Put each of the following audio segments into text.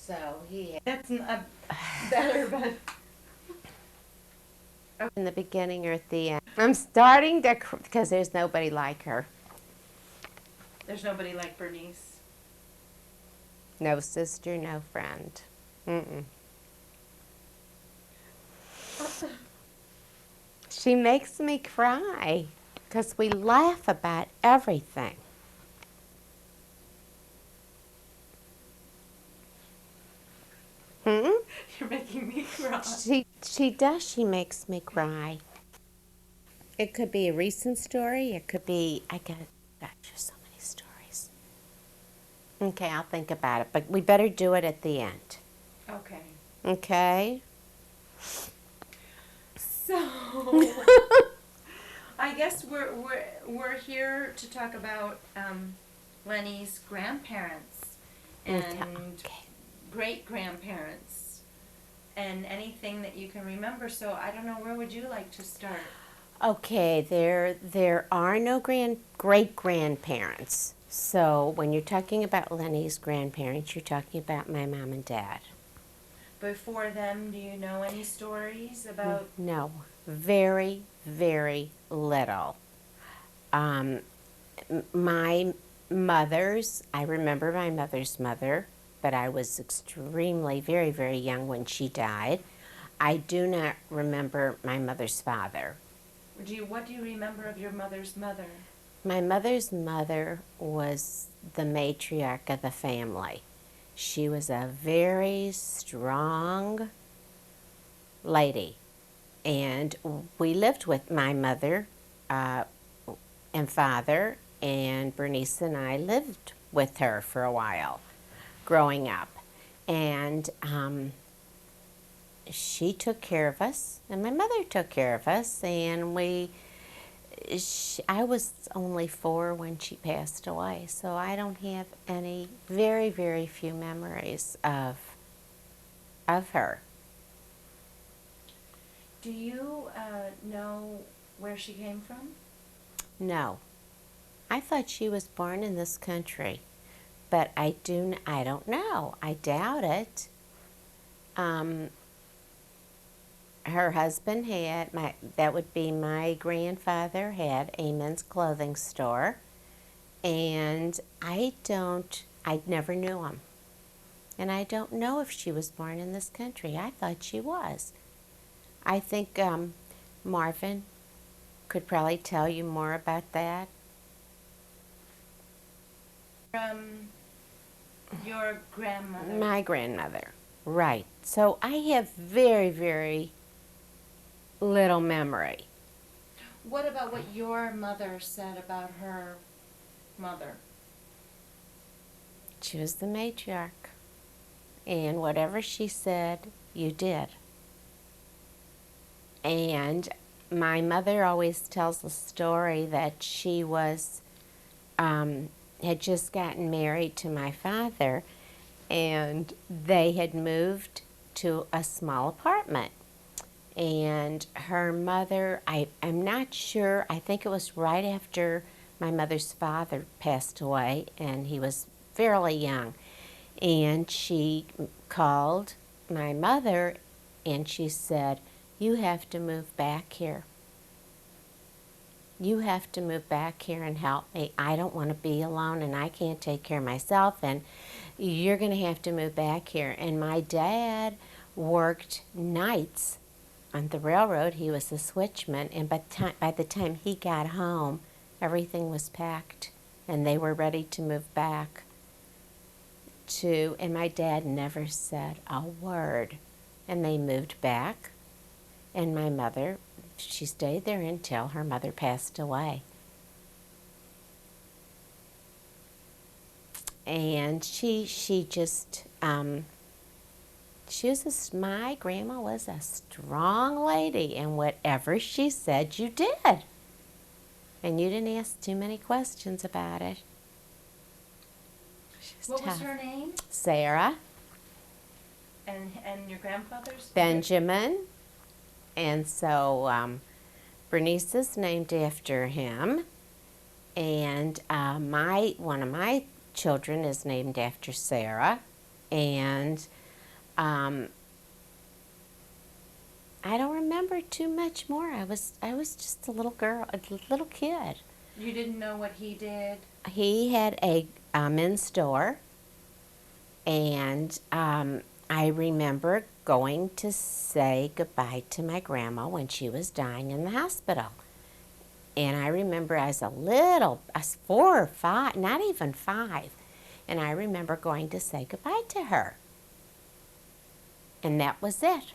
So he That's better, but in the beginning or at the end. I'm starting to, because there's nobody like her. there's nobody like Bernice. No sister, no friend. Mm-mm. She makes me cry because we laugh about everything. Hmm? You're making me cry. She does. She makes me cry. It could be a recent story. It could be, gosh, there's so many stories. Okay, I'll think about it, but we better do it at the end. Okay. Okay? So, I guess we're here to talk about Lenny's grandparents and Okay. great grandparents and anything that you can remember. So I don't know, where would you like to start? Okay, there are no great grandparents. So when you're talking about Lenny's grandparents, you're talking about my mom and dad. Before them, do you know any stories about? No, very, very little. Um, my mother's, I remember my mother's mother, but I was extremely, very, very young when she died. I do not remember my mother's father. What do you remember of your mother's mother? My mother's mother was the matriarch of the family. She was a very strong lady, and we lived with my mother uh, and father, and Bernice and I lived with her for a while growing up. And she took care of us, and my mother took care of us, and I was only 4 when she passed away, so I don't have any, very, very few memories of her. Do you know where she came from? No, I thought she was born in this country, but I don't know. I doubt it. Um, Her husband that would be my grandfather, had a men's clothing store, and I never knew him. And I don't know if she was born in this country. I thought she was. I think Marvin could probably tell you more about that. From your grandmother. My grandmother. Right. So I have very, very little memory. What about what your mother said about her mother? She was the matriarch. And whatever she said, you did. And my mother always tells the story that she had just gotten married to my father, and they had moved to a small apartment. And her mother, I'm not sure, I think it was right after my mother's father passed away, and he was fairly young. And she called my mother and she said, "You have to move back here. You have to move back here and help me. I don't want to be alone, and I can't take care of myself, and you're going to have to move back here." And my dad worked nights on the railroad. He was a switchman, and by the time he got home, everything was packed, and they were ready to move back and my dad never said a word. And they moved back, and my mother, she stayed there until her mother passed away. And she just, my grandma was a strong lady, and whatever she said, you did. And you didn't ask too many questions about it. What was her name? Sarah. And your grandfather's? Benjamin. And so Bernice is named after him. And one of my children is named after Sarah. And um, I don't remember too much more. I was just a little girl, a little kid. You didn't know what he did? He had a men's store, and I remember going to say goodbye to my grandma when she was dying in the hospital. And I remember as a little, as 4 or 5, not even 5, and I remember going to say goodbye to her. And that was it.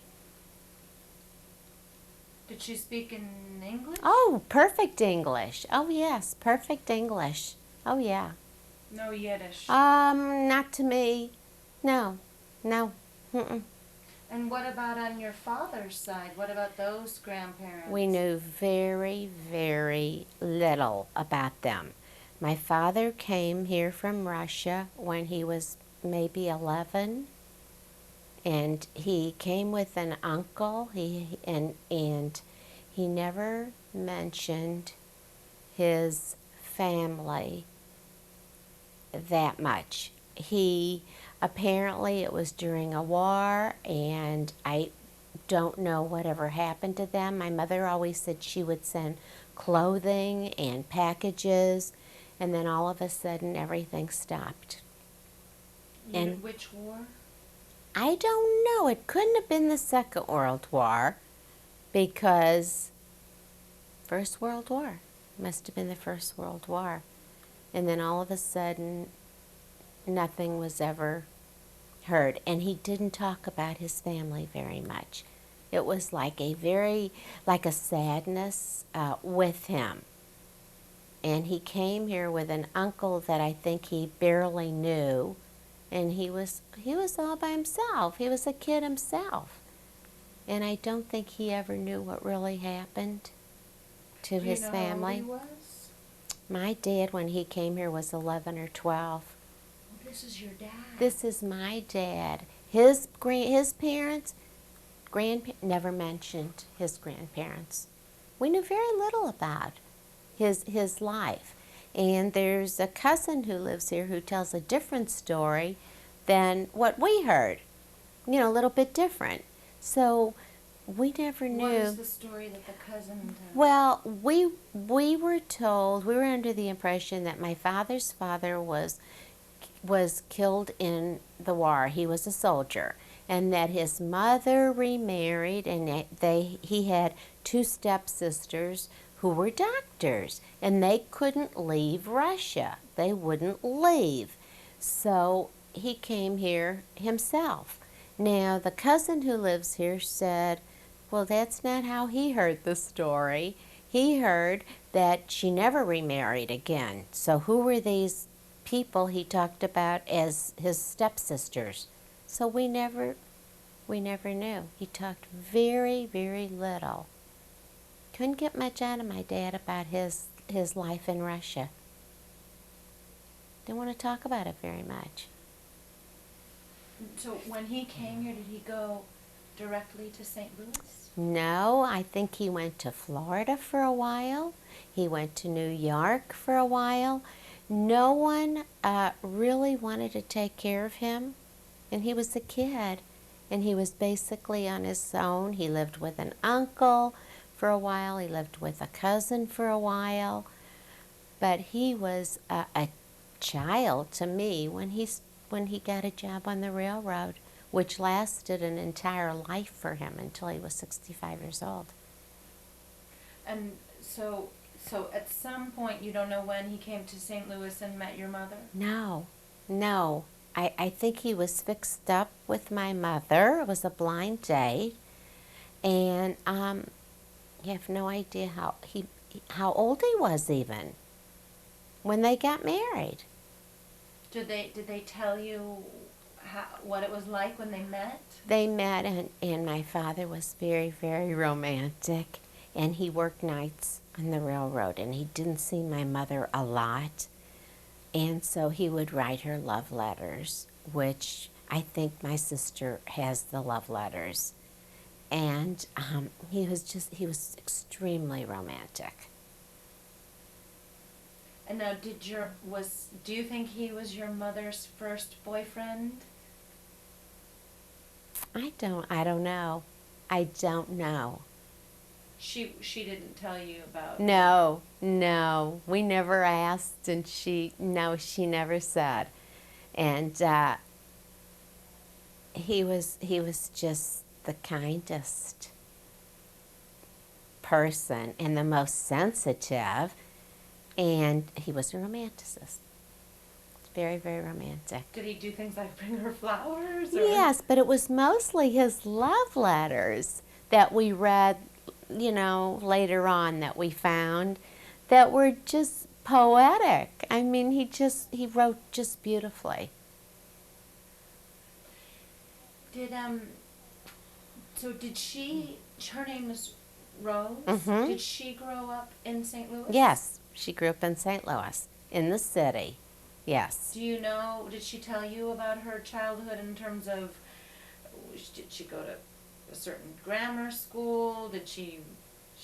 Did she speak in English? Oh, perfect English. Oh, yes, perfect English. Oh, yeah. No Yiddish. Not to me. No, no. Mm-mm. And what about on your father's side? What about those grandparents? We knew very, very little about them. My father came here from Russia when he was maybe 11, and he came with an uncle. And he never mentioned his family that much. He apparently it was during a war, and I don't know whatever happened to them. My mother always said she would send clothing and packages, and then all of a sudden everything stopped. And Which war? I don't know. It couldn't have been the Second World War, because First World War must have been the First World War. And then all of a sudden nothing was ever heard, and he didn't talk about his family very much. It was like a sadness with him. And he came here with an uncle that I think he barely knew, and he was all by himself. He was a kid himself, and I don't think he ever knew what really happened to Do you his know family. how old he was? My dad, when he came here, was 11 or 12. Oh, this is your dad. This is my dad. His parents, never mentioned his grandparents. We knew very little about his life. And there's a cousin who lives here who tells a different story than what we heard. You know, a little bit different. So we never knew. What is the story that the cousin tells? Well, we were told, we were under the impression that my father's father was killed in the war. He was a soldier, and that his mother remarried, and he had 2 stepsisters who were doctors, and they couldn't leave Russia. They wouldn't leave. So he came here himself. Now, the cousin who lives here said, well, that's not how he heard the story. He heard that she never remarried again. So who were these people he talked about as his stepsisters? So we never knew. He talked very, very little. Couldn't get much out of my dad about his life in Russia. Didn't want to talk about it very much. So when he came here, did he go directly to St. Louis? No, I think he went to Florida for a while. He went to New York for a while. No one really wanted to take care of him, and he was a kid, and he was basically on his own. He lived with an uncle for a while. He lived with a cousin for a while, but he was a child to me when he got a job on the railroad, which lasted an entire life for him until he was 65 years old. And so at some point, you don't know when he came to St. Louis and met your mother? No. I think he was fixed up with my mother. It was a blind date. And you have no idea how old he was even when they got married. Did they tell you what it was like when they met? They met, and my father was very, very romantic, and he worked nights on the railroad, and he didn't see my mother a lot, and so he would write her love letters, which I think my sister has the love letters, and he was extremely romantic. And now, do you think he was your mother's first boyfriend? I don't know. I don't know. She didn't tell you about. No, no, we never asked, and she never said. And he was just the kindest person and the most sensitive, and he was a romanticist. Very, very romantic. Did he do things like bring her flowers? Or? Yes, but it was mostly his love letters that we read, later on that we found that were just poetic. I mean, he wrote just beautifully. Did So did she? Her name is Rose. Mhm. Did she grow up in St. Louis? Yes, she grew up in St. Louis, in the city. Yes. Do you know? Did she tell you about her childhood in terms of? Did she go to a certain grammar school? Did she?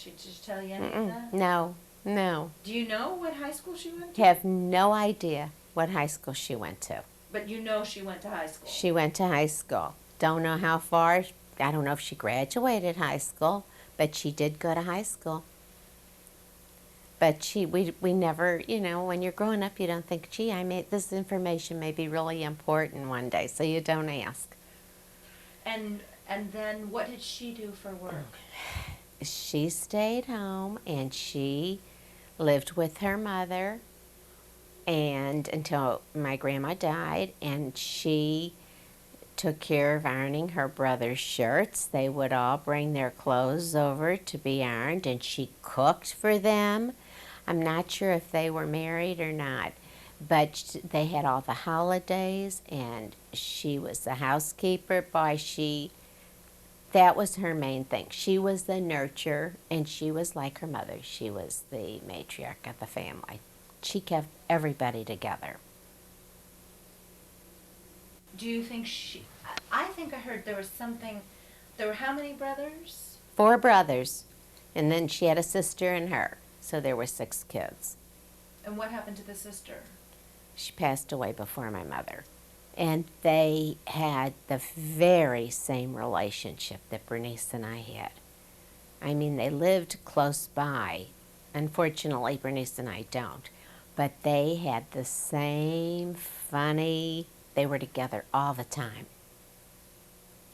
Did she tell you any of that? No, no. Do you know what high school she went to? Have no idea what high school she went to. But you know she went to high school. She went to high school. Don't know how far. I don't know if she graduated high school, but she did go to high school. But we never, when you're growing up, you don't think, gee, this information may be really important one day, so you don't ask. And then what did she do for work? She stayed home and she lived with her mother and until my grandma died, and she took care of ironing her brother's shirts. They would all bring their clothes over to be ironed, and she cooked for them. I'm not sure if they were married or not, but they had all the holidays, and she was the housekeeper. That was her main thing. She was the nurturer, and she was like her mother. She was the matriarch of the family. She kept everybody together. Do you think I think I heard there was something. There were how many brothers? 4 brothers, and then she had a sister and her. So there were 6 kids. And what happened to the sister? She passed away before my mother. And they had the very same relationship that Bernice and I had. I mean, they lived close by. Unfortunately, Bernice and I don't. But they had the same funny, they were together all the time.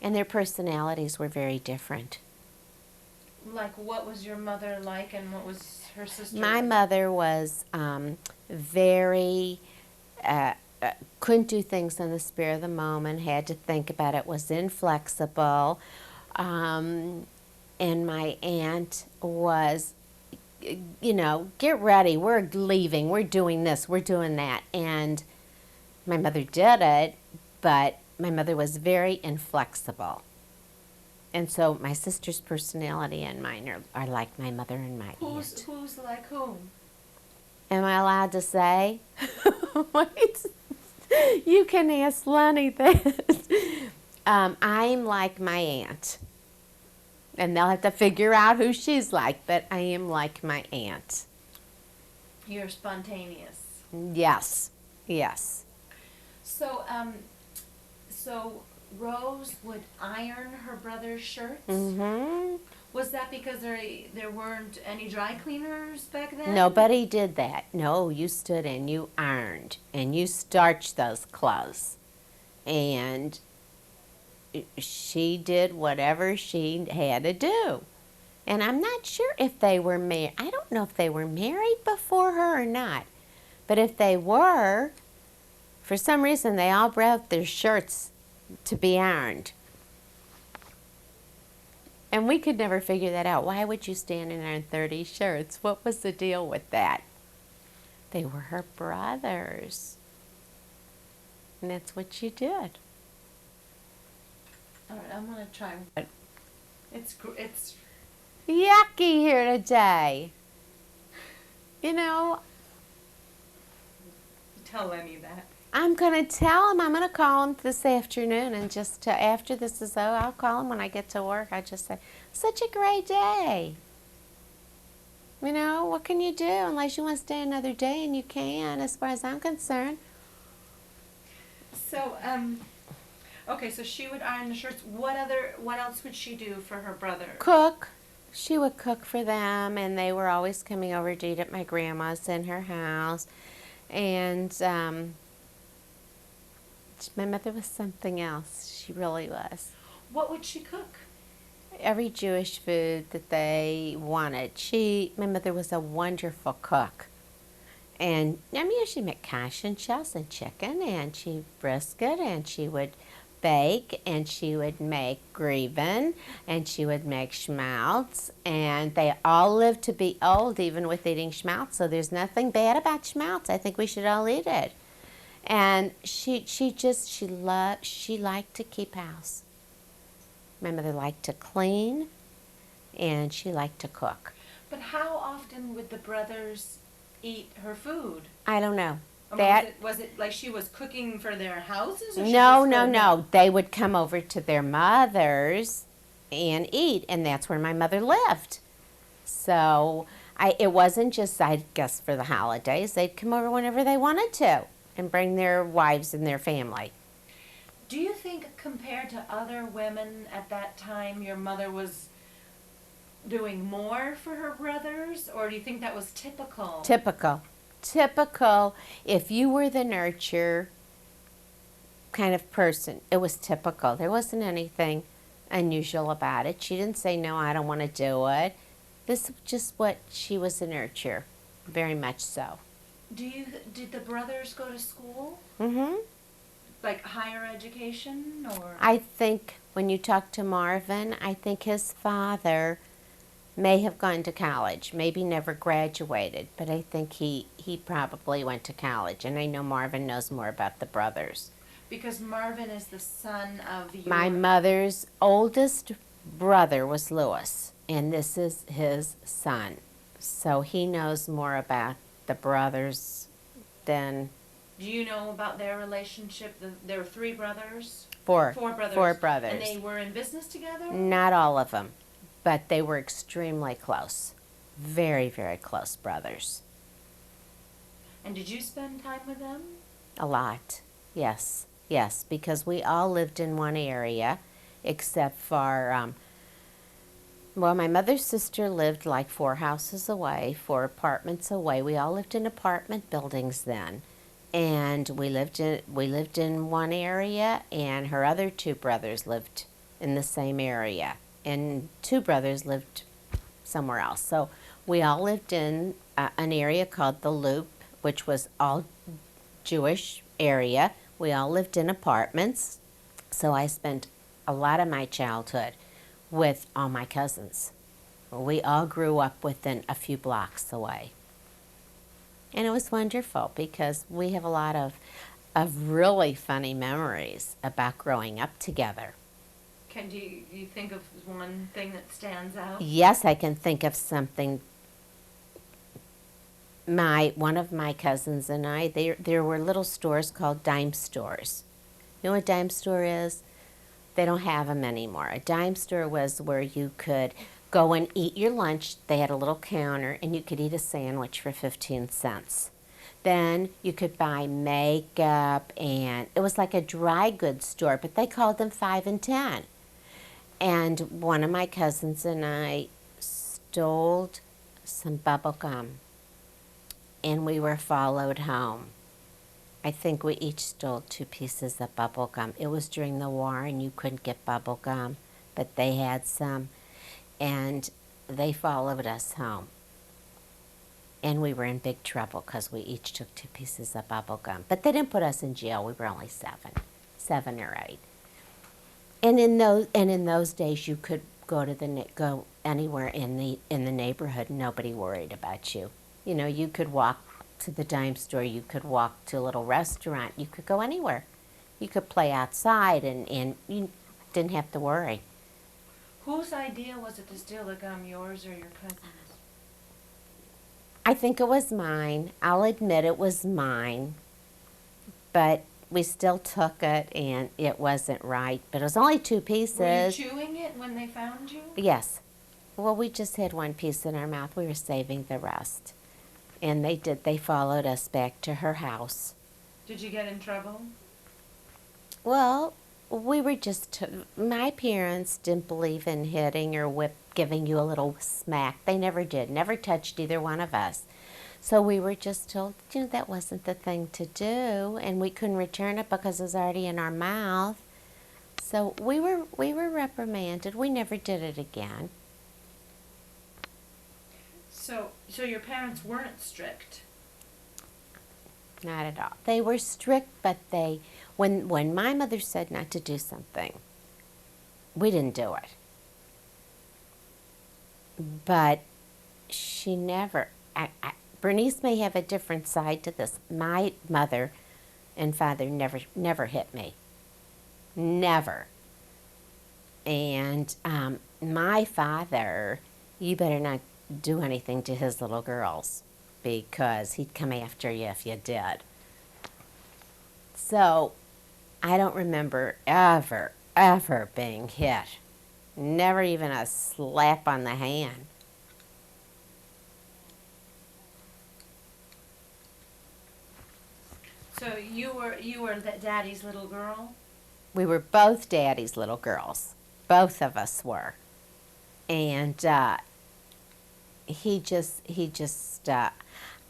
And their personalities were very different. Like, what was your mother like, and what was her sister? My mother was very, couldn't do things on the spur of the moment, had to think about it, was inflexible. And my aunt was, get ready, we're leaving, we're doing this, we're doing that. And my mother did it, but my mother was very inflexible. And so my sister's personality and mine are like my mother and my aunt. Who's like whom? Am I allowed to say? Wait, you can ask Lenny this. I'm like my aunt. And they'll have to figure out who she's like, but I am like my aunt. You're spontaneous. Yes, yes. So, so Rose would iron her brother's shirts? Mm-hmm. Was that because there weren't any dry cleaners back then? Nobody did that. No, you stood and you ironed and you starched those clothes. And she did whatever she had to do. And I'm not sure if they were married. I don't know if they were married before her or not. But if they were, for some reason they all brought their shirts to be ironed. And we could never figure that out. Why would you stand and iron 30 shirts? What was the deal with that? They were her brothers. And that's what you did. All right, I'm gonna try. It's yucky here today. Tell Lenny that. I'm going to tell him. I'm going to call him this afternoon, and just after this is over, I'll call him when I get to work. I just say, such a great day. What can you do unless you want to stay another day, and you can, as far as I'm concerned. So, Okay, so she would iron the shirts. What else would she do for her brother? Cook. She would cook for them, and they were always coming over to eat at my grandma's in her house. And my mother was something else. She really was. What would she cook? Every Jewish food that they wanted. My mother was a wonderful cook. And I mean, she made kash and shells and chicken, and she brisket, and she would bake, and she would make grieben, and she would make schmaltz, and they all lived to be old, even with eating schmaltz. So there's nothing bad about schmaltz. I think we should all eat it. And she liked to keep house. My mother liked to clean, and she liked to cook. But how often would the brothers eat her food? I don't know. I mean, was it like she was cooking for their houses? Or No. They would come over to their mothers and eat, and that's where my mother lived. So it wasn't just, I guess, for the holidays. They'd come over whenever they wanted to and bring their wives and their family. Do you think, compared to other women at that time, your mother was doing more for her brothers, or do you think that was typical? Typical. If you were the nurture kind of person, it was typical. There wasn't anything unusual about it. She didn't say, no, I don't want to do it. This was just what she was a nurture, very much so. Did the brothers go to school? Mm-hmm. Like higher education, or? I think when you talk to Marvin, I think his father may have gone to college, maybe never graduated, but I think he probably went to college. And I know Marvin knows more about the brothers. Because Marvin is the son of your... My mother's oldest brother was Louis, and this is his son. So he knows more about the brothers than... Do you know about their relationship? There were three brothers? Four. Four brothers. Four brothers. And they were in business together? Not all of them, but they were extremely close. Very, very close brothers. And did you spend time with them? A lot, yes. Yes, because we all lived in one area, except for, well, my mother's sister lived like 4 houses away, 4 apartments away. We all lived in apartment buildings then. And we lived in one area, and her other 2 brothers lived in the same area. And 2 brothers lived somewhere else. So we all lived in an area called the Loop, which was all Jewish area. We all lived in apartments. So I spent a lot of my childhood with all my cousins. We all grew up within a few blocks away. And it was wonderful because we have a lot of really funny memories about growing up together. Do you think of one thing that stands out? Yes, I can think of something. One of my cousins and I, there were little stores called dime stores. You know what a dime store is? They don't have them anymore. A dime store was where you could go and eat your lunch. They had a little counter, and you could eat a sandwich for 15 cents. Then you could buy makeup, and it was like a dry goods store, but they called them 5 and 10. And one of my cousins and I stole some bubble gum, and we were followed home. I think we each stole 2 pieces of bubble gum. It was during the war, and you couldn't get bubble gum, but they had some. And they followed us home. And we were in big trouble because we each took 2 pieces of bubble gum. But they didn't put us in jail. We were only 7 or 8. And in those days, you could go anywhere in the neighborhood. Nobody worried about you. You know, you could walk to the dime store. You could walk to a little restaurant. You could go anywhere. You could play outside, and you didn't have to worry. Whose idea was it to steal the gum, yours or your cousin's? I think it was mine. I'll admit it was mine. But we still took it, and it wasn't right. But it was only 2 pieces. Were you chewing it when they found you? Yes. Well, we just had 1 piece in our mouth. We were saving the rest. And they followed us back to her house. Did you get in trouble? Well, we were just, my parents didn't believe in hitting or giving you a little smack. They never did, never touched either one of us. So we were just told, that wasn't the thing to do, and we couldn't return it because it was already in our mouth. So we were reprimanded. We never did it again. So your parents weren't strict. Not at all. They were strict, but when my mother said not to do something, we didn't do it. But she never. Bernice may have a different side to this. My mother and father never hit me. Never. And my father, you better not do anything to his little girls because he'd come after you if you did. So I don't remember ever being hit. Never even a slap on the hand. So you were that daddy's little girl? We were both daddy's little girls. Both of us were. And I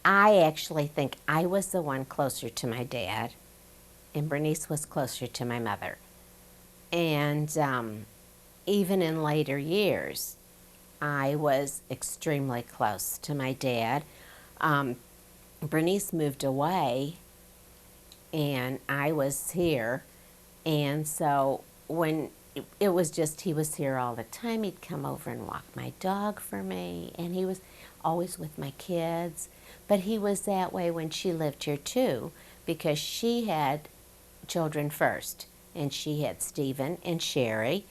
actually think I was the one closer to my dad, and Bernice was closer to my mother. And even in later years, I was extremely close to my dad. Bernice moved away, and I was here. And so when it was just, he was here all the time. He'd come over and walk my dog for me, and he was always with my kids. But he was that way when she lived here too, because she had children first, and she had Stephen and Sherry,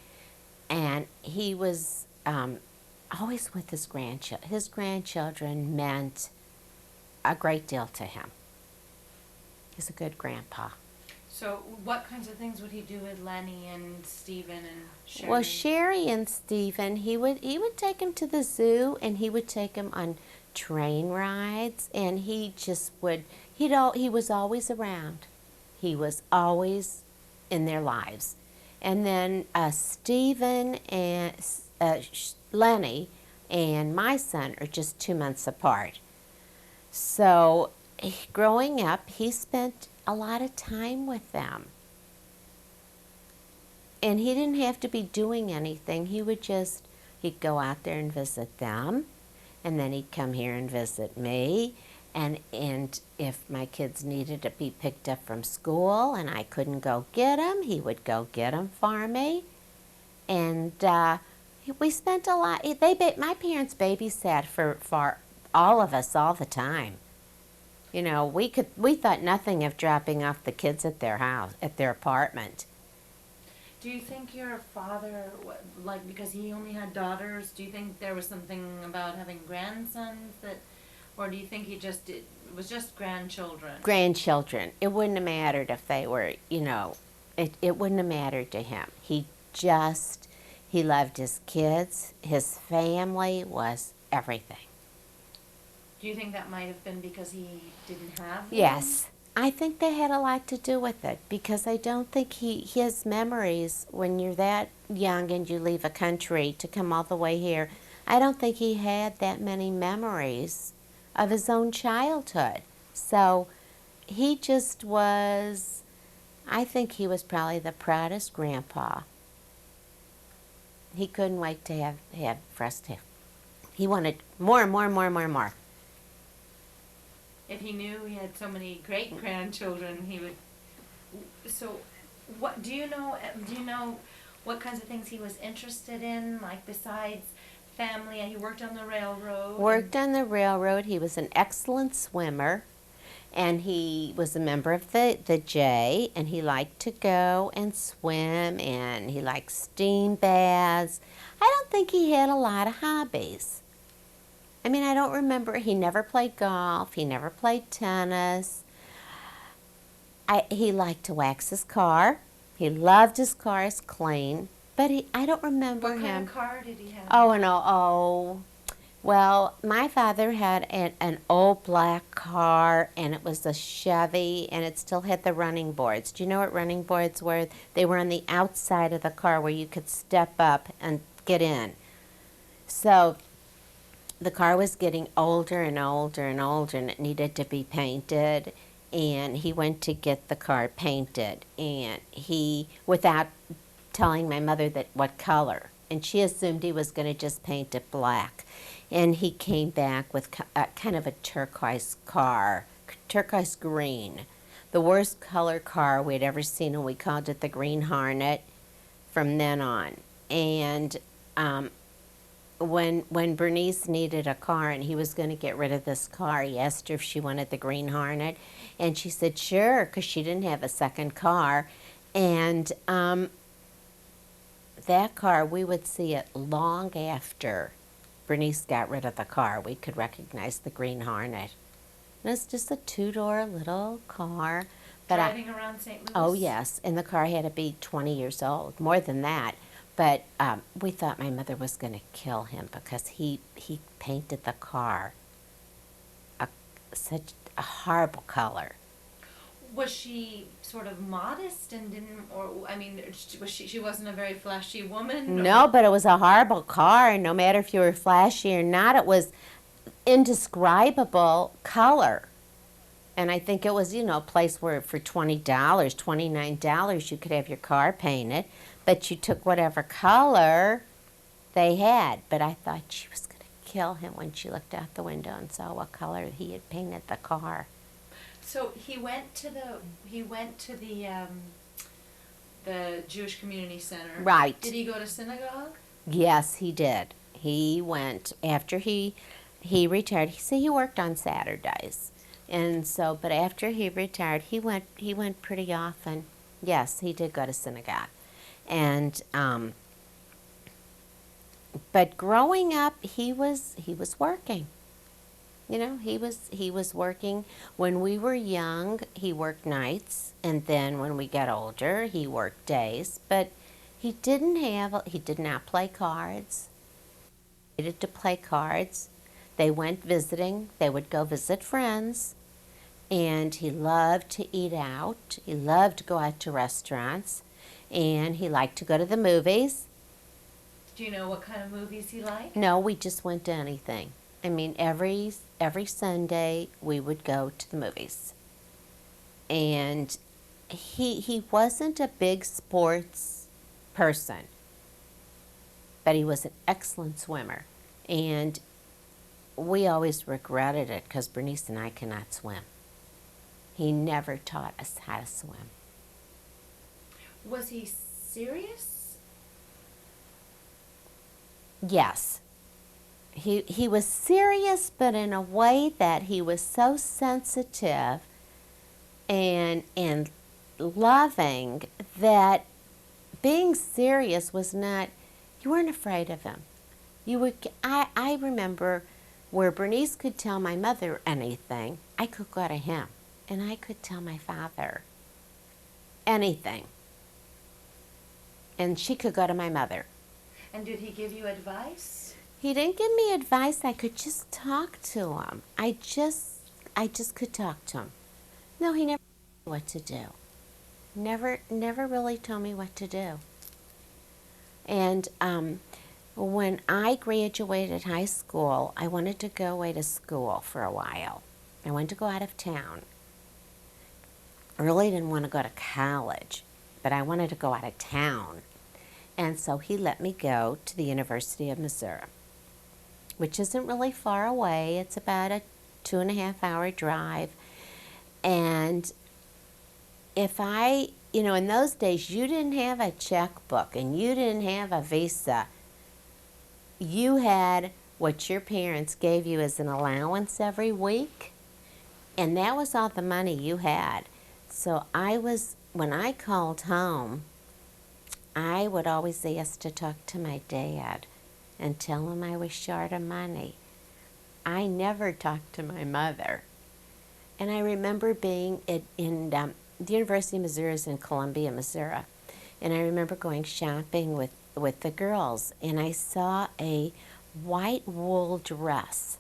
and he was always with his grandchildren. His grandchildren meant a great deal to him. He's a good grandpa. So what kinds of things would he do with Lenny and Stephen and Sherry? Well, Sherry and Stephen, he would take him to the zoo, and he would take him on train rides, and he just would. He was always around. He was always in their lives. And then Stephen and Lenny and my son are just 2 months apart. So growing up, he spent a lot of time with them. And he didn't have to be doing anything. He'd go out there and visit them, and then he'd come here and visit me. And if my kids needed to be picked up from school and I couldn't go get them, he would go get them for me. And we spent a lot. My parents babysat for all of us all the time. You know, we thought nothing of dropping off the kids at their house, at their apartment. Do you think your father, like, because he only had daughters, do you think there was something about having grandsons that, or do you think it was just grandchildren? Grandchildren. It wouldn't have mattered if they were, it wouldn't have mattered to him. He loved his kids. His family was everything. Do you think that might have been because he didn't have them? Yes. I think they had a lot to do with it, because I don't think his memories, when you're that young and you leave a country to come all the way here, I don't think he had that many memories of his own childhood. So he just was, I think he was probably the proudest grandpa. He couldn't wait to have for us to. He wanted more and more and more and more and more. If he knew he had so many great grandchildren, he would. So, what do you know? Do you know what kinds of things he was interested in, like besides family? And he worked on the railroad. Worked on the railroad. He was an excellent swimmer, and he was a member of the J. And he liked to go and swim, and he liked steam baths. I don't think he had a lot of hobbies. I mean, I don't remember. He never played golf. He never played tennis. He liked to wax his car. He loved his cars clean. But I don't remember him. What kind of car did he have? Oh, Well, my father had an old black car, and it was a Chevy, and it still had the running boards. Do you know what running boards were? They were on the outside of the car where you could step up and get in. So the car was getting older and older and older, and it needed to be painted. And he went to get the car painted, and he, without telling my mother that what color, and she assumed he was going to just paint it black. And he came back with kind of a turquoise car, turquoise green, the worst color car we'd ever seen, and we called it the Green Hornet from then on. And um, when Bernice needed a car and he was going to get rid of this car, he asked her if she wanted the Green Hornet, and she said sure, because she didn't have a second car. And that car, we would see it long after Bernice got rid of the car. We could recognize the Green Hornet. And it's just a two-door little car. But Driving around St. Louis? oh yes, and the car had to be 20 years old, more than that. But we thought my mother was going to kill him because he painted the car such a horrible color. Was she sort of modest and didn't, or I mean, was she wasn't a very flashy woman? No, but it was a horrible car, and no matter if you were flashy or not, it was indescribable color. And I think it was, a place where for $20, $29, you could have your car painted, but you took whatever color they had. But I thought she was going to kill him when she looked out the window and saw what color he had painted the car. So he went to the Jewish Community Center. Right. Did he go to synagogue? Yes, he did. He went after he retired. He said he worked on Saturdays. And so, but after he retired, he went pretty often. Yes, he did go to synagogue. And but growing up, he was working. He was working when we were young. He worked nights, and then when we got older, he worked days. But he did not play cards. He needed to play cards. They went visiting. They would go visit friends. And he loved to eat out. He loved to go out to restaurants. And he liked to go to the movies. Do you know what kind of movies he liked? No, we just went to anything. I mean, every Sunday we would go to the movies. And he wasn't a big sports person, but he was an excellent swimmer. And we always regretted it because Bernice and I cannot swim. He never taught us how to swim. Was he serious? Yes. He was serious, but in a way that he was so sensitive and loving that being serious was not, you weren't afraid of him. I remember where Bernice could tell my mother anything, I could go to him. And I could tell my father anything. And she could go to my mother. And did he give you advice? He didn't give me advice. I could just talk to him. I just could talk to him. No, he never told me what to do. Never really told me what to do. And when I graduated high school, I wanted to go away to school for a while. I wanted to go out of town. I really didn't want to go to college, but I wanted to go out of town. And so he let me go to the University of Missouri, which isn't really far away. It's about a 2.5-hour drive. And if in those days, you didn't have a checkbook and you didn't have a visa. You had what your parents gave you as an allowance every week, and that was all the money you had. So when I called home, I would always ask to talk to my dad and tell him I was short of money. I never talked to my mother. And I remember being in the University of Missouri is in Columbia, Missouri. And I remember going shopping with the girls, and I saw a white wool dress,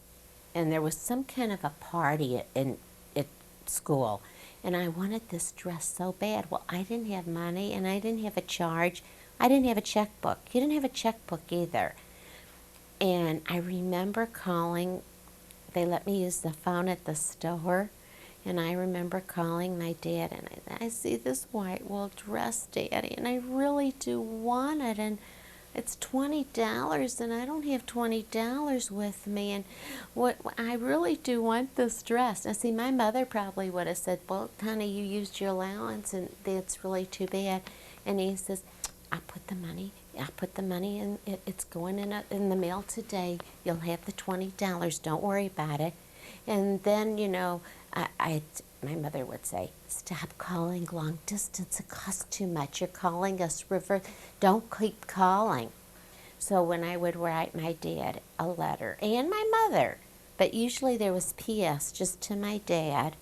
and there was some kind of a party at school, and I wanted this dress so bad. Well, I didn't have money, and I didn't have a charge. I didn't have a checkbook. You didn't have a checkbook either. And I remember calling, they let me use the phone at the store. And I remember calling my dad, and I see this white wool dress, Daddy, and I really do want it. And it's $20, and I don't have $20 with me. And what I really do want this dress. Now, see, my mother probably would have said, "Well, honey, you used your allowance, and that's really too bad." And he says, I put the money in. It's going in the mail today. You'll have the $20. Don't worry about it." And then, my mother would say, "Stop calling long distance. It costs too much. You're calling us reverse. Don't keep calling." So when I would write my dad a letter, and my mother, but usually there was PS just to my dad,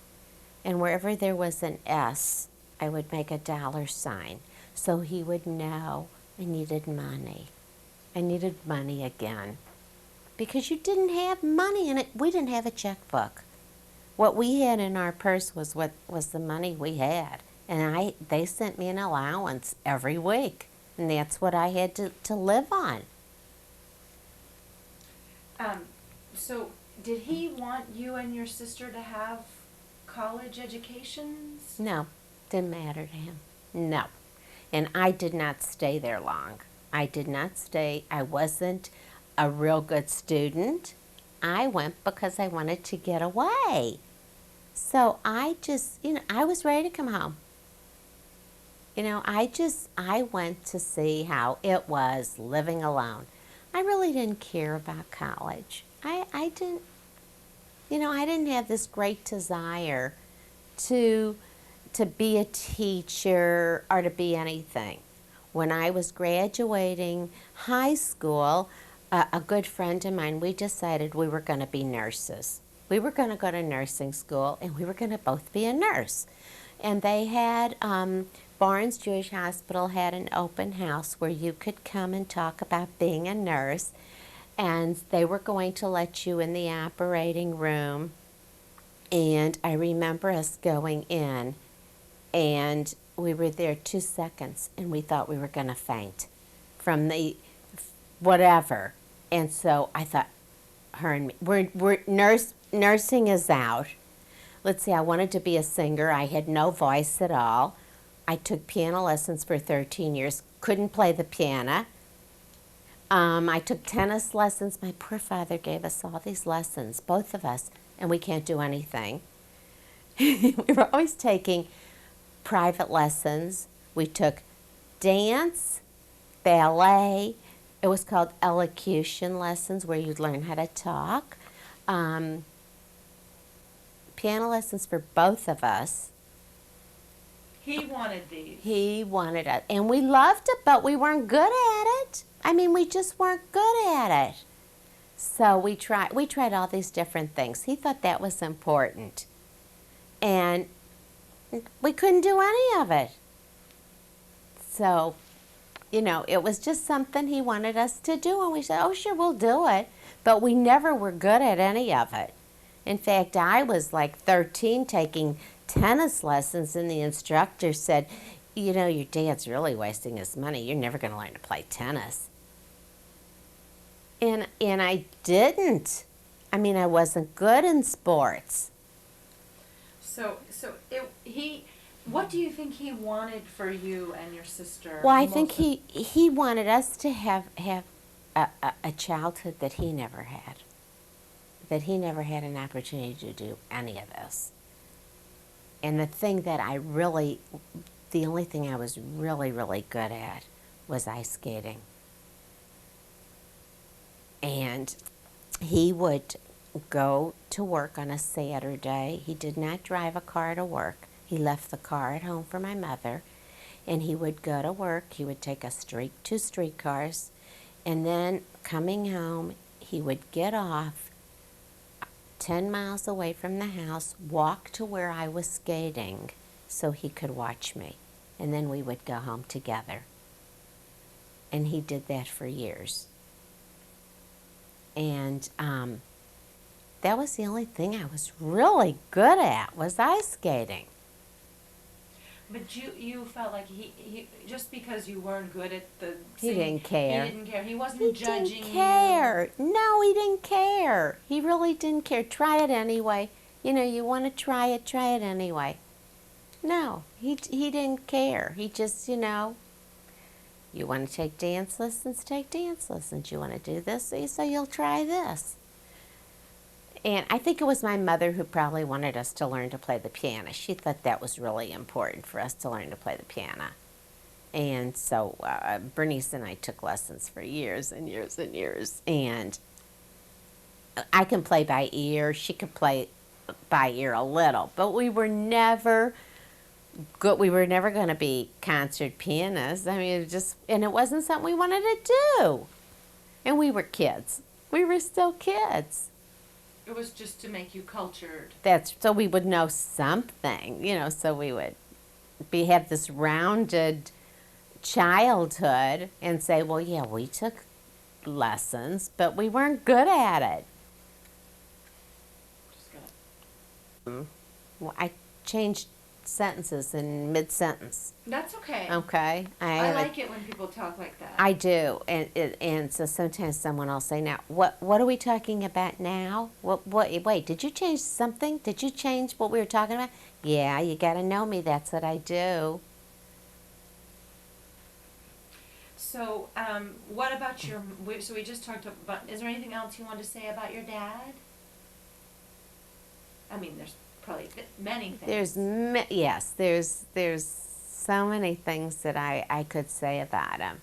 and wherever there was an S, I would make a $sign. So he would know I needed money. I needed money again. Because you didn't have money in it. We didn't have a checkbook. What we had in our purse was what was the money we had. And they sent me an allowance every week. And that's what I had to live on. So did he want you and your sister to have college educations? No, didn't matter to him. No. And I did not stay there long. I did not stay. I wasn't a real good student. I went because I wanted to get away. So I just, I was ready to come home. I went to see how it was living alone. I really didn't care about college. I didn't, I didn't have this great desire to be a teacher or to be anything. When I was graduating high school, a good friend of mine, we decided we were going to be nurses. We were going to go to nursing school, and we were going to both be a nurse. And they had, Barnes Jewish Hospital had an open house where you could come and talk about being a nurse, and they were going to let you in the operating room. And I remember us going in, and we were there 2 seconds, and we thought we were going to faint from the whatever. And so I thought, her and me, nursing is out. Let's see, I wanted to be a singer. I had no voice at all. I took piano lessons for 13 years, couldn't play the piano. I took tennis lessons. My poor father gave us all these lessons, both of us, and we can't do anything. We were always taking private lessons. We took dance, ballet. It was called elocution lessons, where you'd learn how to talk. Piano lessons for both of us. He wanted these. He wanted it. And we loved it, but we weren't good at it. I mean, we just weren't good at it. So we tried all these different things. He thought that was important. And we couldn't do any of it. So, it was just something he wanted us to do. And we said, "Oh, sure, we'll do it." But we never were good at any of it. In fact, I was like 13 taking tennis lessons, and the instructor said, "Your dad's really wasting his money. You're never going to learn to play tennis." And I didn't. I mean, I wasn't good in sports. What do you think he wanted for you and your sister? Well, I think he wanted us to have a childhood that he never had. That he never had an opportunity to do any of this. And the only thing I was really, really good at was ice skating. And he would go to work on a Saturday. He did not drive a car to work. He left the car at home for my mother. And he would go to work. He would take 2 streetcars. And then coming home, he would get off 10 miles away from the house, walk to where I was skating so he could watch me. And then we would go home together. And he did that for years. And that was the only thing I was really good at, was ice skating. But you felt like he just because you weren't good at the He singing, didn't care. he didn't care. He He wasn't didn't judging care. No, he didn't care. He really didn't care. Try it anyway. You know, you want to try it anyway. No, he didn't care. He just, you want to take dance lessons, take dance lessons. You want to do this, so you'll try this. And I think it was my mother who probably wanted us to learn to play the piano. She thought that was really important for us to learn to play the piano. And so Bernice and I took lessons for years and years and years. And I can play by ear. She could play by ear a little. But we were never good. We were never going to be concert pianists. I mean, and it wasn't something we wanted to do. And we were kids. We were still kids. It was just to make you cultured. So we would know something, so we would have this rounded childhood and say, well, yeah, we took lessons, but we weren't good at it. Just gotta... Well, I changed sentences in mid-sentence. That's okay. Okay. I like it when people talk like that. I do, and so sometimes someone will say, "Now, what are we talking about now? Wait, did you change something? Did you change what we were talking about?" Yeah, you got to know me. That's what I do. So, what about so we just talked about, is there anything else you want to say about your dad? I mean, there's probably many things. There's so many things that I could say about him.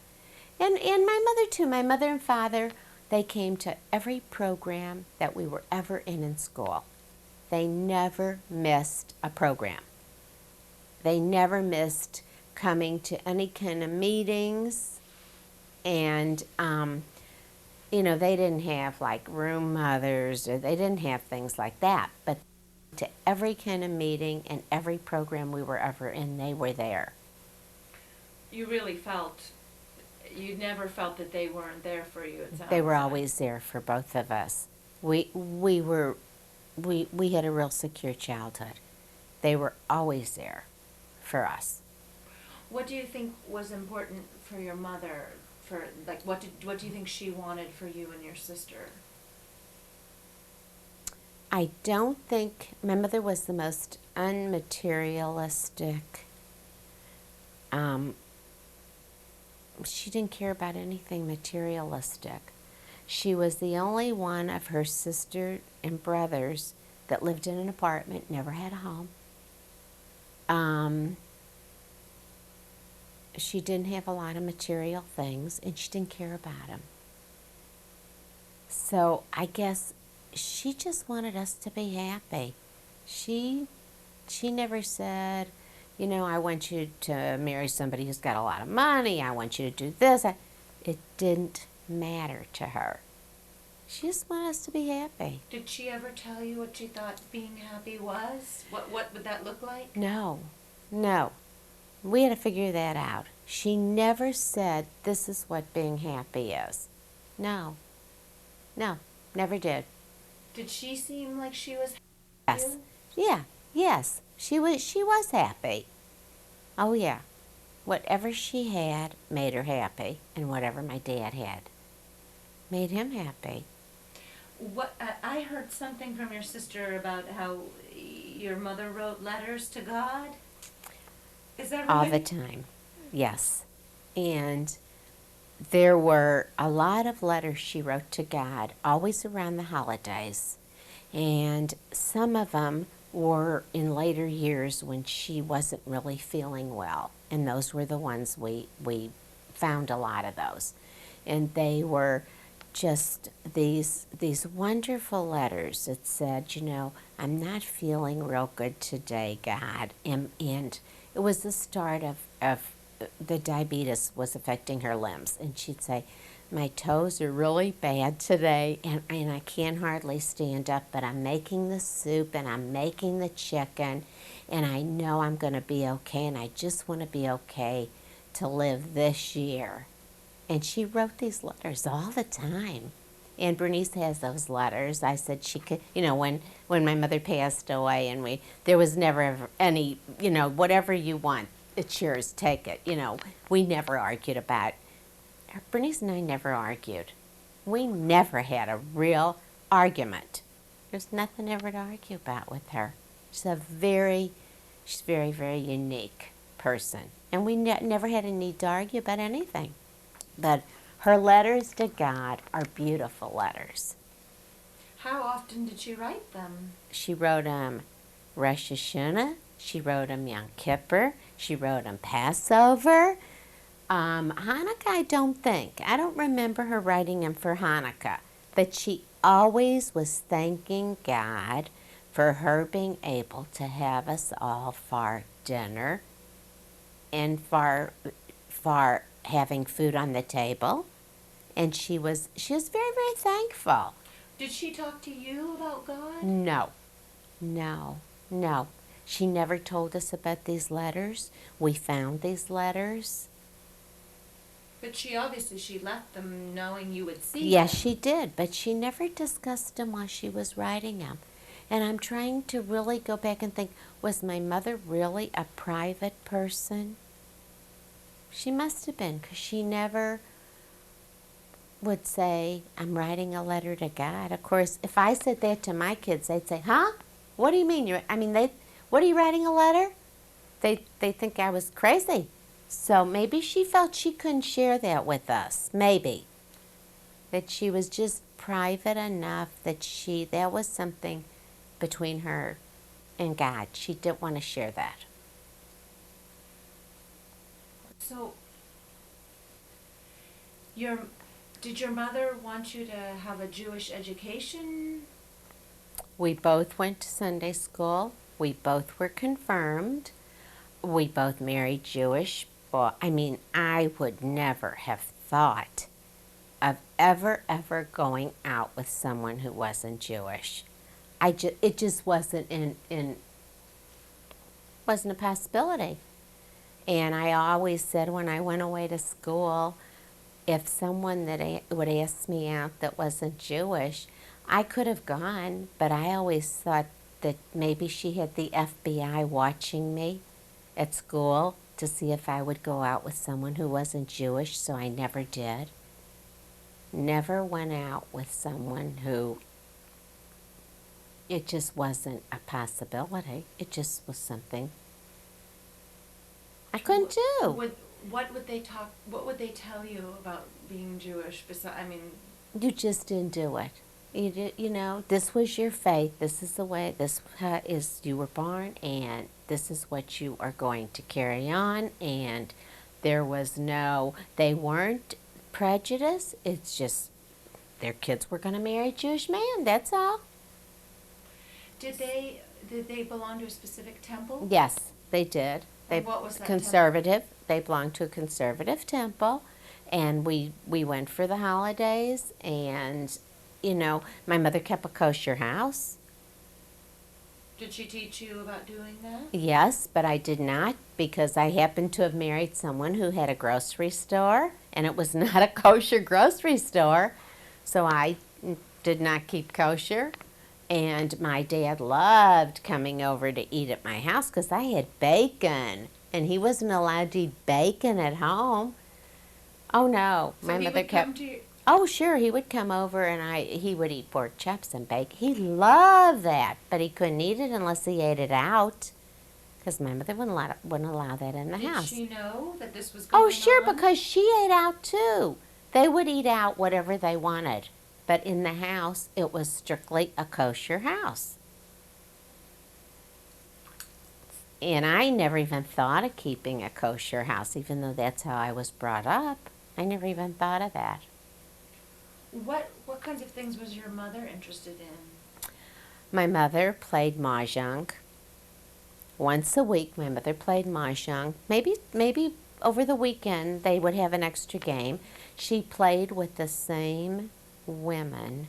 And my mother too. My mother and father, they came to every program that we were ever in school. They never missed a program. They never missed coming to any kind of meetings. And, they didn't have like room mothers, or they didn't have things like that. But to every kind of meeting and every program we were ever in, they were there. You never felt that they weren't there for you, it sounds They were like. always there for both of us. We had a real secure childhood. They were always there for us. What do you think was important for your mother? What do you think she wanted for you and your sister? I don't think my mother was the most unmaterialistic. She didn't care about anything materialistic. She was the only one of her sister and brothers that lived in an apartment, never had a home. She didn't have a lot of material things, and she didn't care about them. So I guess she just wanted us to be happy. She never said, I want you to marry somebody who's got a lot of money. I want you to do this. It didn't matter to her. She just wanted us to be happy. Did she ever tell you what she thought being happy was? What would that look like? No. We had to figure that out. She never said, this is what being happy is. No, never did. Did she seem like she was happy? Yes. She was happy. Oh yeah. Whatever she had made her happy, and whatever my dad had made him happy. I heard something from your sister about how your mother wrote letters to God. Is that right? All the time. Yes. And there were a lot of letters she wrote to God, always around the holidays. And some of them were in later years when she wasn't really feeling well. And those were the ones we found a lot of those. And they were just these wonderful letters that said, I'm not feeling real good today, God. And it was the start of the diabetes was affecting her limbs. And she'd say, my toes are really bad today, and I can't hardly stand up, but I'm making the soup and I'm making the chicken, and I know I'm going to be okay, and I just want to be okay to live this year. And she wrote these letters all the time. And Bernice has those letters. I said she could, when my mother passed away, and there was never ever any, whatever you want, it's yours, take it. We never argued about. Bernice and I never argued. We never had a real argument. There's nothing ever to argue about with her. She's very, very unique person, and we never had a need to argue about anything. But her letters to God are beautiful letters. How often did she write them? She wrote Rosh Hashanah. She wrote Yom Kippur. She wrote Passover. Hanukkah, I don't think. I don't remember her writing them for Hanukkah. But she always was thanking God for her being able to have us all for dinner and for having food on the table. And she was very, very thankful. Did she talk to you about God? No, no, no. She never told us about these letters. We found these letters. But she left them knowing you would see Yes, them. she did, but she never discussed them while she was writing them. And I'm trying to really go back and think, was my mother really a private person? She must have been, because she never would say, I'm writing a letter to God. Of course, if I said that to my kids, they'd say, huh? What do you mean? What are you writing a letter? They think I was crazy. So maybe she felt she couldn't share that with us. Maybe. That she was just private enough that was something between her and God. She didn't want to share that. So, did your mother want you to have a Jewish education? We both went to Sunday school. We both were confirmed. We both married Jewish. Well, I would never have thought of ever going out with someone who wasn't Jewish. It just wasn't wasn't a possibility. And I always said when I went away to school, if someone that would ask me out that wasn't Jewish, I could have gone, but I always thought that maybe she had the FBI watching me at school to see if I would go out with someone who wasn't Jewish, so I never did. Never went out with someone who it just wasn't a possibility. It just was something I couldn't do. What would they tell you about being Jewish? You just didn't do it. This was your faith. This is the way. This is you were born, and this is what you are going to carry on. And there was they weren't prejudiced. It's just their kids were going to marry a Jewish man. That's all. Did they belong to a specific temple? Yes, they did. And what was that conservative. temple? They belonged to a conservative temple, and we went for the holidays. And my mother kept a kosher house. Did she teach you about doing that? Yes, but I did not, because I happened to have married someone who had a grocery store, and it was not a kosher grocery store, so I did not keep kosher. And my dad loved coming over to eat at my house because I had bacon, and he wasn't allowed to eat bacon at home. Oh no, So my he mother would kept. come to you. Oh sure, he would come over, and he would eat pork chops and bacon. He loved that, but he couldn't eat it unless he ate it out, because my mother wouldn't allow that in the house. Did she know that this was going on? Oh sure, because she ate out too. They would eat out whatever they wanted. But in the house, it was strictly a kosher house. And I never even thought of keeping a kosher house, even though that's how I was brought up. I never even thought of that. What kinds of things was your mother interested in? My mother played mahjong. Once a week, my mother played mahjong. Maybe over the weekend, they would have an extra game. She played with the same women,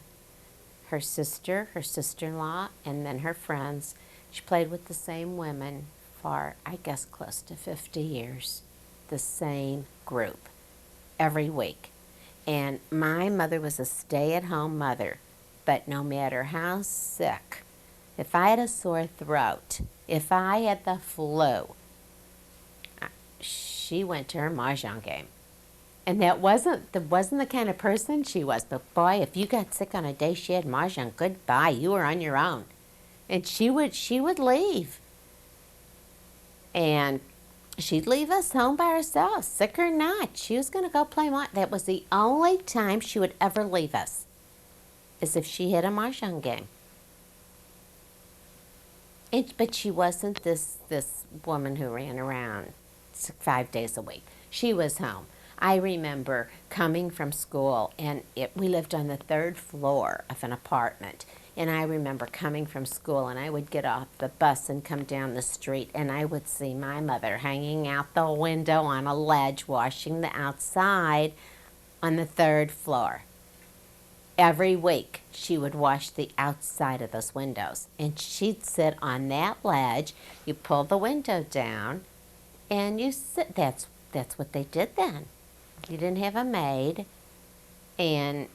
her sister, her sister-in-law, and then her friends. She played with the same women for, I guess, close to 50 years. The same group every week. And my mother was a stay-at-home mother. But no matter how sick, if I had a sore throat, if I had the flu, she went to her mahjong game. And that wasn't the kind of person she was. But boy, if you got sick on a day she had mahjong, goodbye. You were on your own. And she would leave. And she'd leave us home by ourselves, sick or not. She was going to go play mahjong. That was the only time she would ever leave us, is if she had a mahjong game. But she wasn't this woman who ran around 5 days a week. She was home. I remember coming from school, and we lived on the third floor of an apartment. And I remember coming from school, and I would get off the bus and come down the street, and I would see my mother hanging out the window on a ledge, washing the outside on the third floor. Every week, she would wash the outside of those windows, and she'd sit on that ledge. You pull the window down, and you sit. That's what they did then. You didn't have a maid, and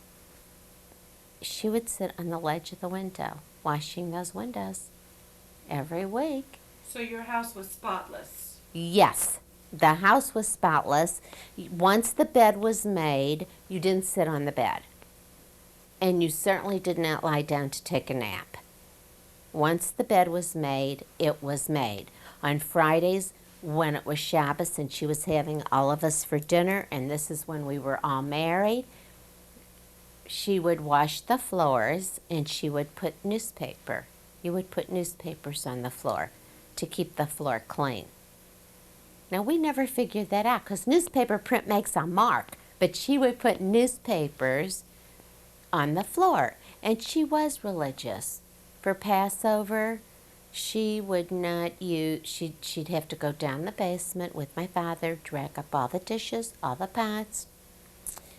she would sit on the ledge of the window, washing those windows every week. So your house was spotless. Yes, the house was spotless. Once the bed was made, you didn't sit on the bed. And you certainly did not lie down to take a nap. Once the bed was made, it was made. On Fridays, when it was Shabbos and she was having all of us for dinner, and this is when we were all married, she would wash the floors and she would put newspaper. You would put newspapers on the floor to keep the floor clean. Now, we never figured that out because newspaper print makes a mark, but she would put newspapers on the floor. And she was religious. For Passover, she would not use, she'd have to go down the basement with my father, drag up all the dishes, all the pots,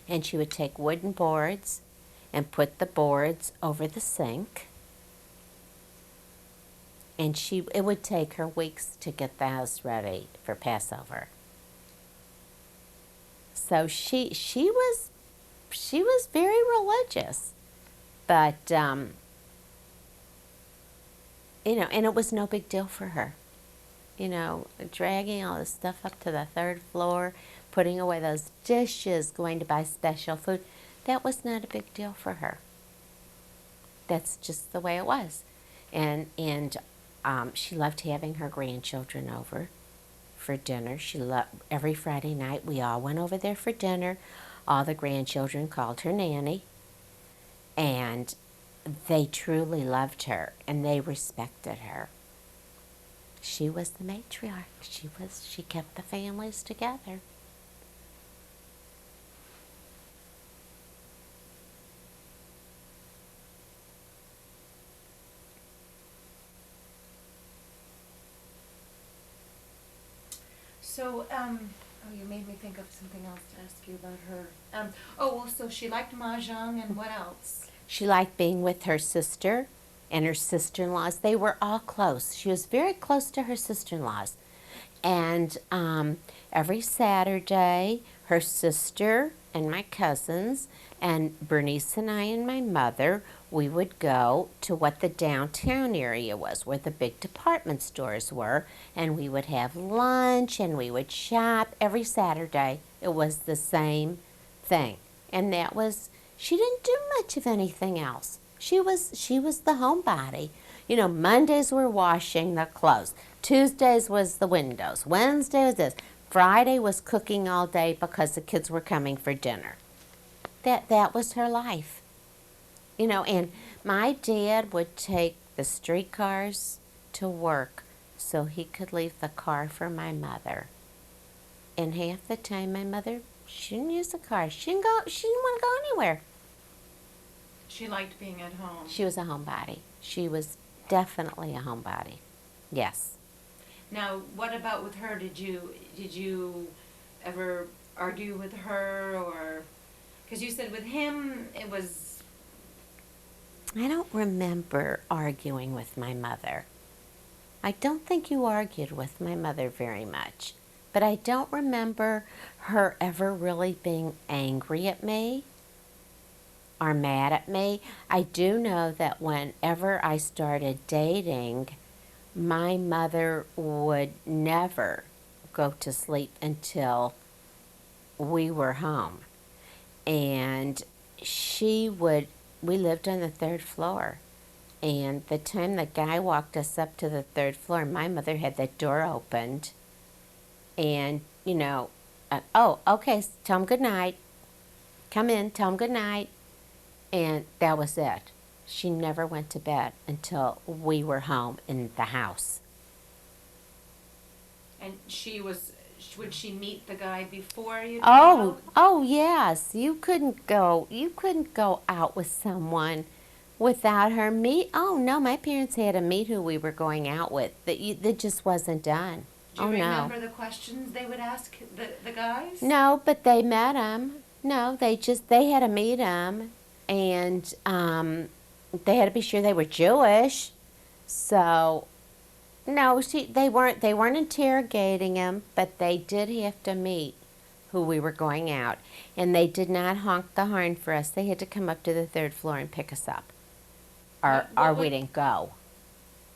and she would take wooden boards and put the boards over the sink. And it would take her weeks to get the house ready for Passover. So she was very religious, but and it was no big deal for her. Dragging all this stuff up to the third floor, putting away those dishes, going to buy special food, that was not a big deal for her. That's just the way it was. And she loved having her grandchildren over for dinner. Every Friday night we all went over there for dinner. All the grandchildren called her Nanny, and they truly loved her and they respected her. She was the matriarch. She kept the families together. So, you made me think of something else to ask you about her. So she liked mahjong, and what else? She liked being with her sister and her sister-in-laws. They were all close. She was very close to her sister-in-laws. And every Saturday, her sister and my cousins and Bernice and I and my mother, we would go to what the downtown area was, where the big department stores were, and we would have lunch and we would shop every Saturday. It was the same thing. And she didn't do much of anything else. She was the homebody. Mondays were washing the clothes. Tuesdays was the windows. Wednesday was this. Friday was cooking all day because the kids were coming for dinner. That was her life. And my dad would take the streetcars to work so he could leave the car for my mother. And half the time my mother, she didn't use the car. She didn't want to go anywhere. She liked being at home. She was a homebody. She was definitely a homebody. Yes. Now, what about with her? Did you ever argue with her, or because you said with him it was? I don't remember arguing with my mother. I don't think you argued with my mother very much. but I don't remember her ever really being angry at me or mad at me. I do know that whenever I started dating, my mother would never go to sleep until we were home. And we lived on the third floor. And the time the guy walked us up to the third floor, my mother had the door opened. And, oh, okay, tell him good night. Come in, tell him good night. And that was it. She never went to bed until we were home in the house. And would she meet the guy before you go Oh, out? oh yes. You couldn't go out with someone without her meet. Oh no, my parents had to meet who we were going out with. That just wasn't done. Do Oh you no. remember the questions they would ask the guys? No, but they met him. No, they had to meet him, and they had to be sure they were Jewish. So no, they weren't interrogating him, but they did have to meet who we were going out, and they did not honk the horn for us. They had to come up to the third floor and pick us up, or we didn't go.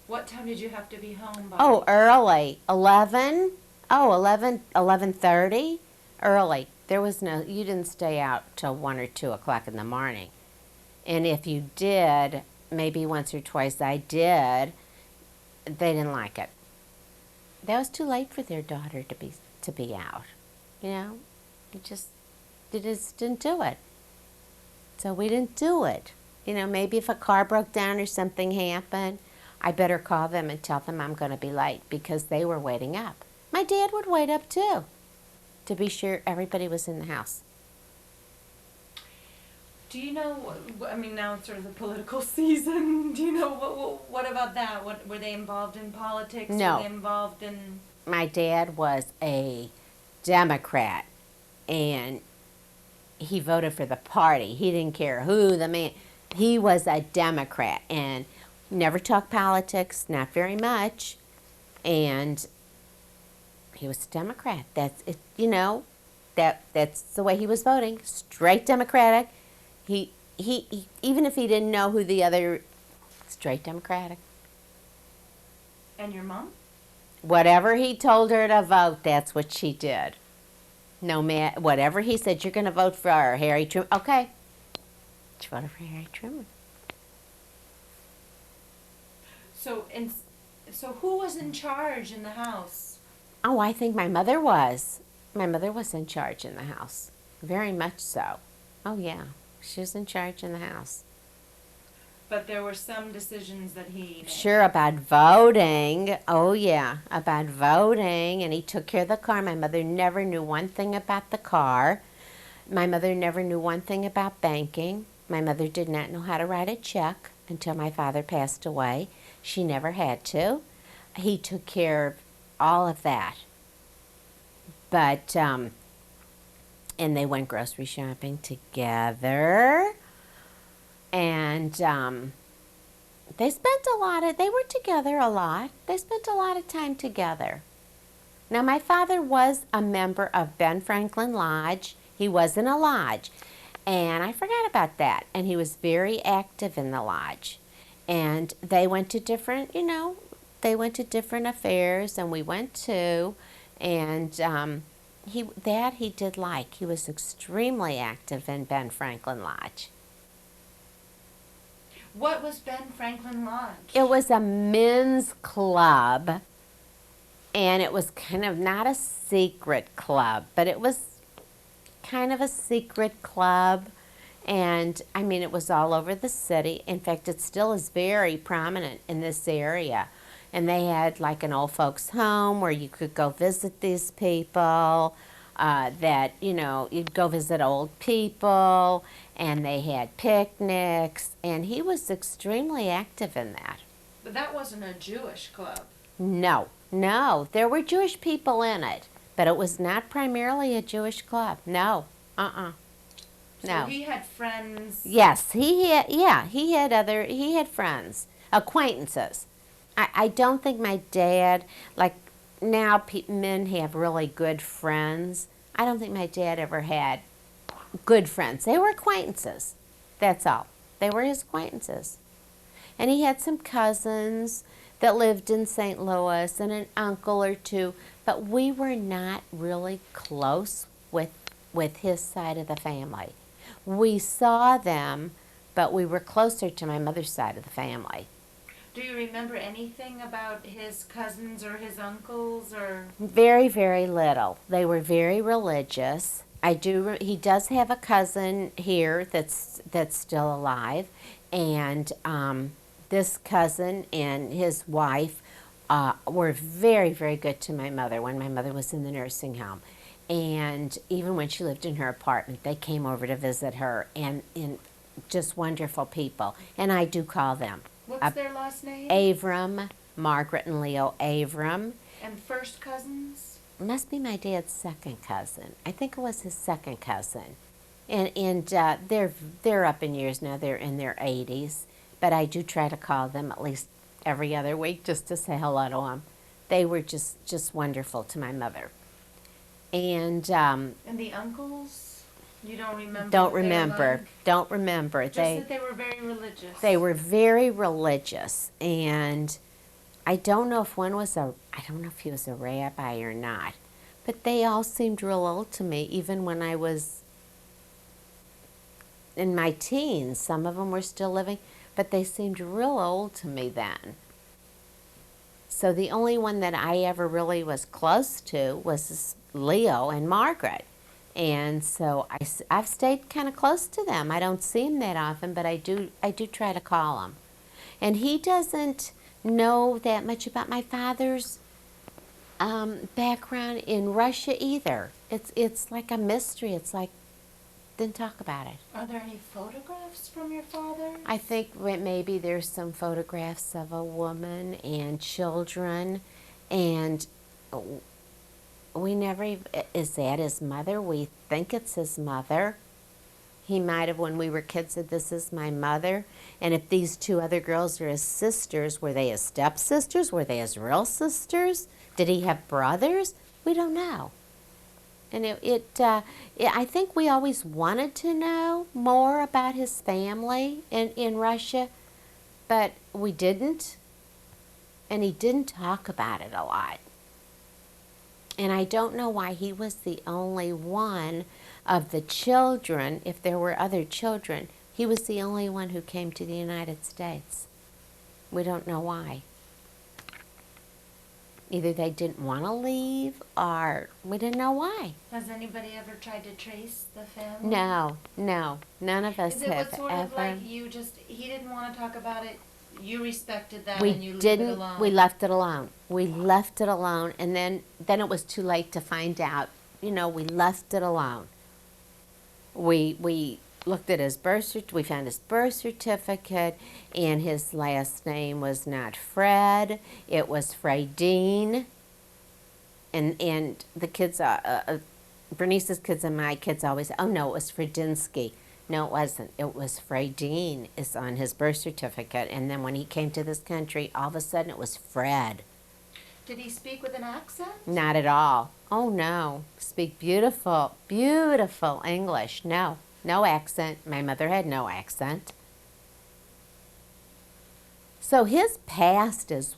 What time did you have to be home by? Oh, early, 11. Oh, 11:30, early. You didn't stay out till 1 or 2 o'clock in the morning, and if you did, maybe once or twice I did. They didn't like it. That was too late for their daughter to be out. You know, they just didn't do it. So we didn't do it. Maybe if a car broke down or something happened, I better call them and tell them I'm going to be late because they were waiting up. My dad would wait up too, to be sure everybody was in the house. Do you know? I mean, now it's sort of the political season. Do you know what about that? What were they involved in politics? No. Were they involved in? My dad was a Democrat, and he voted for the party. He didn't care who the man. He was a Democrat and never talked politics, not very much, and he was a Democrat. That's it. That's the way he was voting. Straight Democratic. He even if he didn't know who the other, straight Democratic. And your mom? Whatever he told her to vote, that's what she did. No matter whatever he said, you're going to vote for Harry Truman. Okay, she voted for Harry Truman. So who was in charge in the house? Oh, I think my mother was. My mother was in charge in the house, very much so. Oh yeah, she was in charge in the house. But there were some decisions that he made. Sure, about voting. Oh, yeah, about voting. And he took care of the car. My mother never knew one thing about the car. My mother never knew one thing about banking. My mother did not know how to write a check until my father passed away. She never had to. He took care of all of that. But, and they went grocery shopping together. And they were together a lot. They spent a lot of time together. Now, my father was a member of Ben Franklin Lodge. He was in a lodge. And I forgot about that. And he was very active in the lodge. And they went to different affairs, and we went too. And he did like. He was extremely active in Ben Franklin Lodge. What was Ben Franklin Lodge? It was a men's club, and it was kind of not a secret club, but it was kind of a secret club. And I mean, it was all over the city. In fact, it still is very prominent in this area. And they had like an old folks' home where you could go visit these people. You'd go visit old people, and they had picnics, and he was extremely active in that. But that wasn't a Jewish club. No, there were Jewish people in it, but it was not primarily a Jewish club. No, no. So he had friends. Yes, he had friends, acquaintances. I don't think my dad, like, now men have really good friends. I don't think my dad ever had good friends. They were acquaintances. That's all. They were his acquaintances. And he had some cousins that lived in St. Louis and an uncle or two, but we were not really close with his side of the family. We saw them, but we were closer to my mother's side of the family. Do you remember anything about his cousins or his uncles or? Very, very little. They were very religious. He does have a cousin here that's still alive, and this cousin and his wife were very, very good to my mother when my mother was in the nursing home. And even when she lived in her apartment, they came over to visit her, and just wonderful people. And I do call them. What's their last name? Avram, Margaret and Leo Avram. And first cousins? Must be my dad's second cousin. I think it was his second cousin. And they're up in years now. They're in their 80s. But I do try to call them at least every other week just to say hello to them. They were just wonderful to my mother. And the uncles? You don't remember? don't what they were remember. like? Don't remember. Just that they were very religious. They were very religious, and I don't know if I don't know if he was a rabbi or not, but they all seemed real old to me, even when I was in my teens. Some of them were still living, but they seemed real old to me then. So the only one that I ever really was close to was Leo and Margaret. And so I've stayed kind of close to them. I don't see him that often, but I do try to call him. And he doesn't know that much about my father's background in Russia either. It's like a mystery. It's like, didn't talk about it. Are there any photographs from your father? I think maybe there's some photographs of a woman and children, and we never, is that his mother? We think it's his mother. He might have, when we were kids, said, "This is my mother." And if these two other girls are his sisters, were they his stepsisters? Were they his real sisters? Did he have brothers? We don't know. And I think we always wanted to know more about his family in Russia, but we didn't. And he didn't talk about it a lot. And I don't know why he was the only one of the children. If there were other children, he was the only one who came to the United States. We don't know why. Either they didn't want to leave, or we didn't know why. Has anybody ever tried to trace the family? No, none of us Is it have was sort ever. of like he didn't want to talk about it, you respected that We and you leave didn't. it alone? We left it alone. We left it alone, and then it was too late to find out. We left it alone. We looked at his we found his birth certificate, and his last name was not Fred. It was Fredine. And the kids, Bernice's kids and my kids always, oh no, it was Fredinsky. No, it wasn't. It was Fredine is on his birth certificate. And then when he came to this country, all of a sudden it was Fred. Did he speak with an accent? Not at all. Oh no. Speak beautiful, beautiful English. No accent. My mother had no accent. So his past is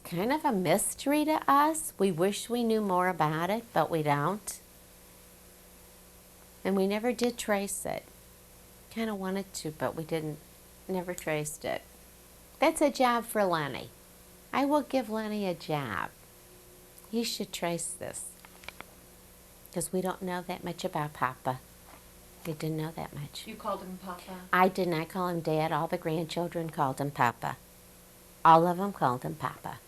kind of a mystery to us. We wish we knew more about it, but we don't. And we never did trace it. Kind of wanted to, but we didn't. Never traced it. That's a job for Lenny. I will give Lenny a job. He should trace this. Because we don't know that much about Papa. We didn't know that much. You called him Papa? I did not call him Dad. All the grandchildren called him Papa. All of them called him Papa.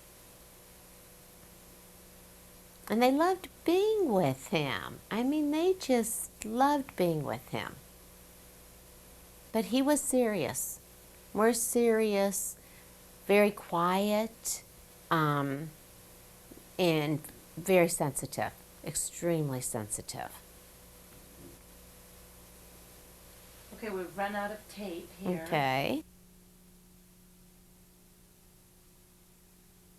And they loved being with him. I mean, they just loved being with him. But he was serious. More serious, very quiet, and very sensitive. Extremely sensitive. Okay, we've run out of tape here. Okay.